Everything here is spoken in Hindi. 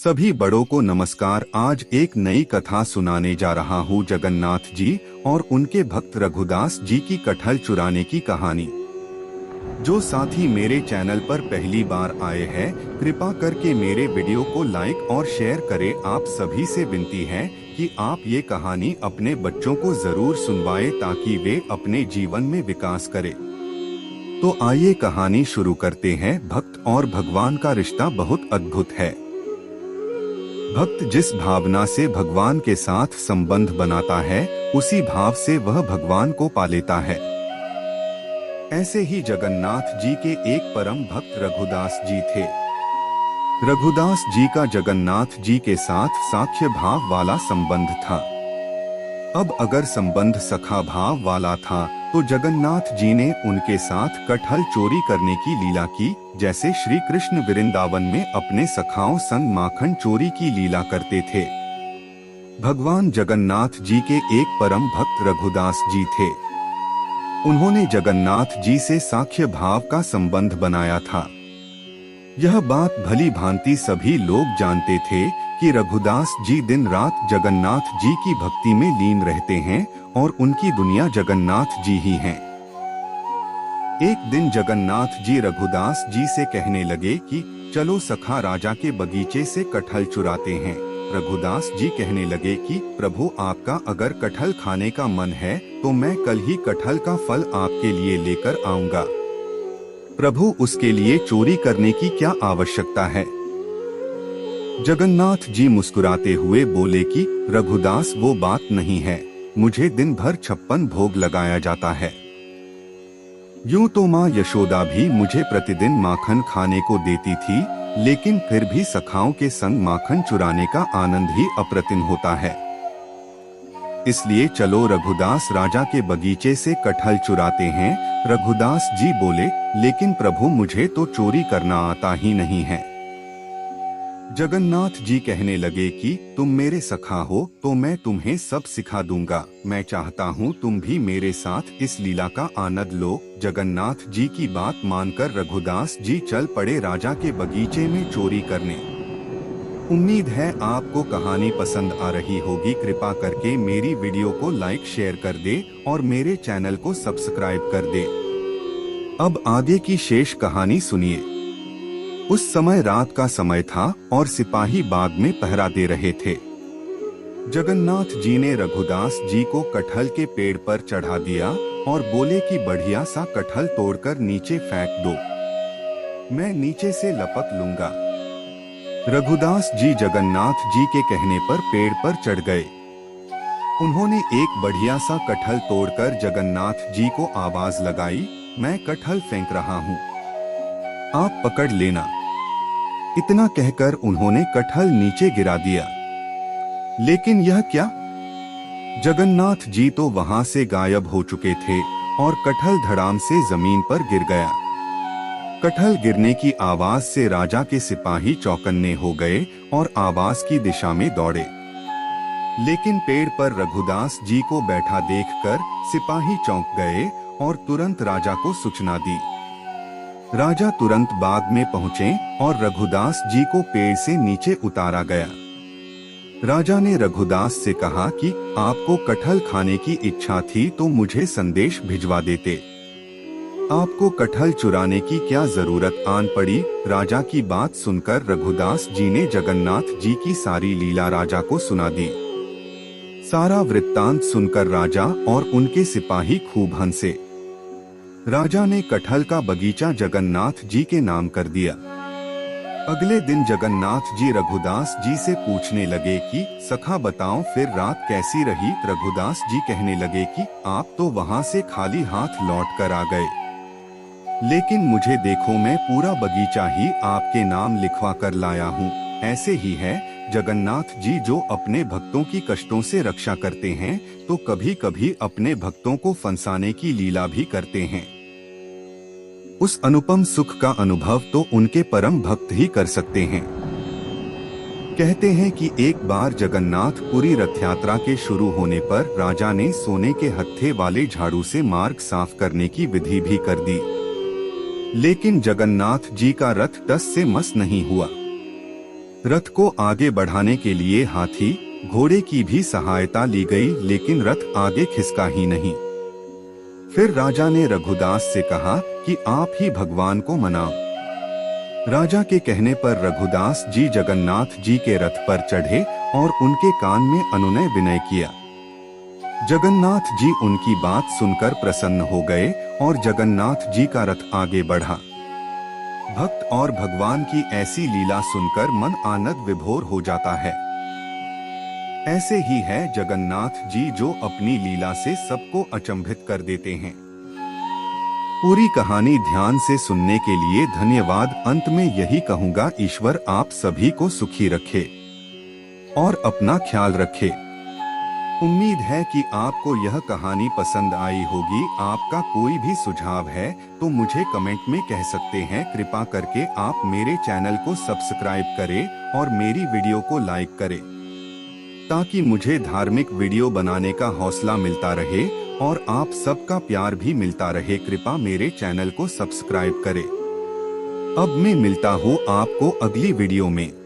सभी बड़ों को नमस्कार। आज एक नई कथा सुनाने जा रहा हूँ जगन्नाथ जी और उनके भक्त रघुदास जी की कटहल चुराने की कहानी। जो साथी मेरे चैनल पर पहली बार आए हैं, कृपा करके मेरे वीडियो को लाइक और शेयर करें। आप सभी से विनती है कि आप ये कहानी अपने बच्चों को जरूर सुनवाएं ताकि वे अपने जीवन में विकास करें। तो आइए कहानी शुरू करते हैं। भक्त और भगवान का रिश्ता बहुत अद्भुत है। भक्त जिस भावना से भगवान के साथ संबंध बनाता है, उसी भाव से वह भगवान को पा लेता है। ऐसे ही जगन्नाथ जी के एक परम भक्त रघुदास जी थे। रघुदास जी का जगन्नाथ जी के साथ साख्य भाव वाला संबंध था। अब अगर संबंध सखा भाव वाला था तो जगन्नाथ जी ने उनके साथ कटहल चोरी करने की लीला की, जैसे श्री कृष्ण वृंदावन में अपने सखाओं संग माखन चोरी की लीला करते थे। भगवान जगन्नाथ जी के एक परम भक्त रघुदास जी थे। उन्होंने जगन्नाथ जी से साख्य भाव का संबंध बनाया था। यह बात भली भांति सभी लोग जानते थे कि रघुदास जी दिन रात जगन्नाथ जी की भक्ति में लीन रहते हैं और उनकी दुनिया जगन्नाथ जी ही हैं। एक दिन जगन्नाथ जी रघुदास जी से कहने लगे कि चलो सखा राजा के बगीचे से कटहल चुराते हैं। रघुदास जी कहने लगे कि प्रभु, आपका अगर कटहल खाने का मन है तो मैं कल ही कटहल का फल आपके लिए लेकर आऊंगा। प्रभु, उसके लिए चोरी करने की क्या आवश्यकता है? जगन्नाथ जी मुस्कुराते हुए बोले कि रघुदास, वो बात नहीं है। मुझे दिन भर 56 भोग लगाया जाता है। यूं तो माँ यशोदा भी मुझे प्रतिदिन माखन खाने को देती थी, लेकिन फिर भी सखाओं के संग माखन चुराने का आनंद ही अप्रतिम होता है। इसलिए चलो रघुदास राजा के बगीचे से कटहल चुराते हैं। रघुदास जी बोले, लेकिन प्रभु, मुझे तो चोरी करना आता ही नहीं है। जगन्नाथ जी कहने लगे कि तुम मेरे सखा हो तो मैं तुम्हें सब सिखा दूंगा। मैं चाहता हूँ तुम भी मेरे साथ इस लीला का आनंद लो। जगन्नाथ जी की बात मानकर रघुदास जी चल पड़े राजा के बगीचे में चोरी करने। उम्मीद है आपको कहानी पसंद आ रही होगी। कृपा करके मेरी वीडियो को लाइक शेयर कर दे और मेरे चैनल को सब्सक्राइब कर दे। अब आगे की शेष कहानी सुनिए। उस समय रात का समय था और सिपाही बाग में पहरा दे रहे थे। जगन्नाथ जी ने रघुदास जी को कटहल के पेड़ पर चढ़ा दिया और बोले कि बढ़िया सा कटहल तोड़कर नीचे फेंक दो, मैं नीचे से लपक लूंगा। रघुदास जी जगन्नाथ जी के कहने पर पेड़ पर चढ़ गए। उन्होंने एक बढ़िया सा कटहल तोड़कर जगन्नाथ जी को आवाज लगाई, मैं कटहल फेंक रहा हूँ, आप पकड़ लेना। इतना कहकर उन्होंने कटहल नीचे गिरा दिया। लेकिन यह क्या? जगन्नाथ जी तो वहां से गायब हो चुके थे और कटहल धड़ाम से जमीन पर गिर गया। कटहल गिरने की आवाज से राजा के सिपाही चौकन्ने हो गए और आवाज की दिशा में दौड़े। लेकिन पेड़ पर रघुदास जी को बैठा देखकर सिपाही चौंक गए और तुरंत राजा को सूचना दी। राजा तुरंत बाग में पहुंचे और रघुदास जी को पेड़ से नीचे उतारा गया। राजा ने रघुदास से कहा कि आपको कटहल खाने की इच्छा थी तो मुझे संदेश भिजवा देते, आपको कटहल चुराने की क्या जरूरत आन पड़ी। राजा की बात सुनकर रघुदास जी ने जगन्नाथ जी की सारी लीला राजा को सुना दी। सारा वृत्तांत सुनकर राजा और उनके सिपाही खूब हंसे। राजा ने कटहल का बगीचा जगन्नाथ जी के नाम कर दिया। अगले दिन जगन्नाथ जी रघुदास जी से पूछने लगे कि सखा बताओ, फिर रात कैसी रही? रघुदास जी कहने लगे कि आप तो वहां से खाली हाथ लौट कर आ गए, लेकिन मुझे देखो, मैं पूरा बगीचा ही आपके नाम लिखवा कर लाया हूँ। ऐसे ही है जगन्नाथ जी, जो अपने भक्तों की कष्टों से रक्षा करते हैं तो कभी कभी अपने भक्तों को फंसाने की लीला भी करते हैं। उस अनुपम सुख का अनुभव तो उनके परम भक्त ही कर सकते हैं। कहते हैं कि एक बार जगन्नाथपुरी रथ यात्रा के शुरू होने पर राजा ने सोने के हत्थे वाले झाड़ू से मार्ग साफ करने की विधि भी कर दी। लेकिन जगन्नाथ जी का रथ टस से मस नहीं हुआ। रथ को आगे बढ़ाने के लिए हाथी घोड़े की भी सहायता ली गई, लेकिन रथ आगे खिसका ही नहीं। फिर राजा ने रघुदास से कहा कि आप ही भगवान को मनाओ। राजा के कहने पर रघुदास जी जगन्नाथ जी के रथ पर चढ़े और उनके कान में अनुनय विनय किया। जगन्नाथ जी उनकी बात सुनकर प्रसन्न हो गए और जगन्नाथ जी का रथ आगे बढ़ा। भक्त और भगवान की ऐसी लीला सुनकर मन आनंद विभोर हो जाता है। ऐसे ही है जगन्नाथ जी, जो अपनी लीला से सबको अचंभित कर देते हैं। पूरी कहानी ध्यान से सुनने के लिए धन्यवाद। अंत में यही कहूँगा, ईश्वर आप सभी को सुखी रखे और अपना ख्याल रखे। उम्मीद है कि आपको यह कहानी पसंद आई होगी। आपका कोई भी सुझाव है तो मुझे कमेंट में कह सकते हैं। कृपा करके आप मेरे चैनल को सब्सक्राइब करें और मेरी वीडियो को लाइक करें, ताकि मुझे धार्मिक वीडियो बनाने का हौसला मिलता रहे और आप सबका प्यार भी मिलता रहे। कृपा मेरे चैनल को सब्सक्राइब करें। अब मैं मिलता हूँ आपको अगली वीडियो में।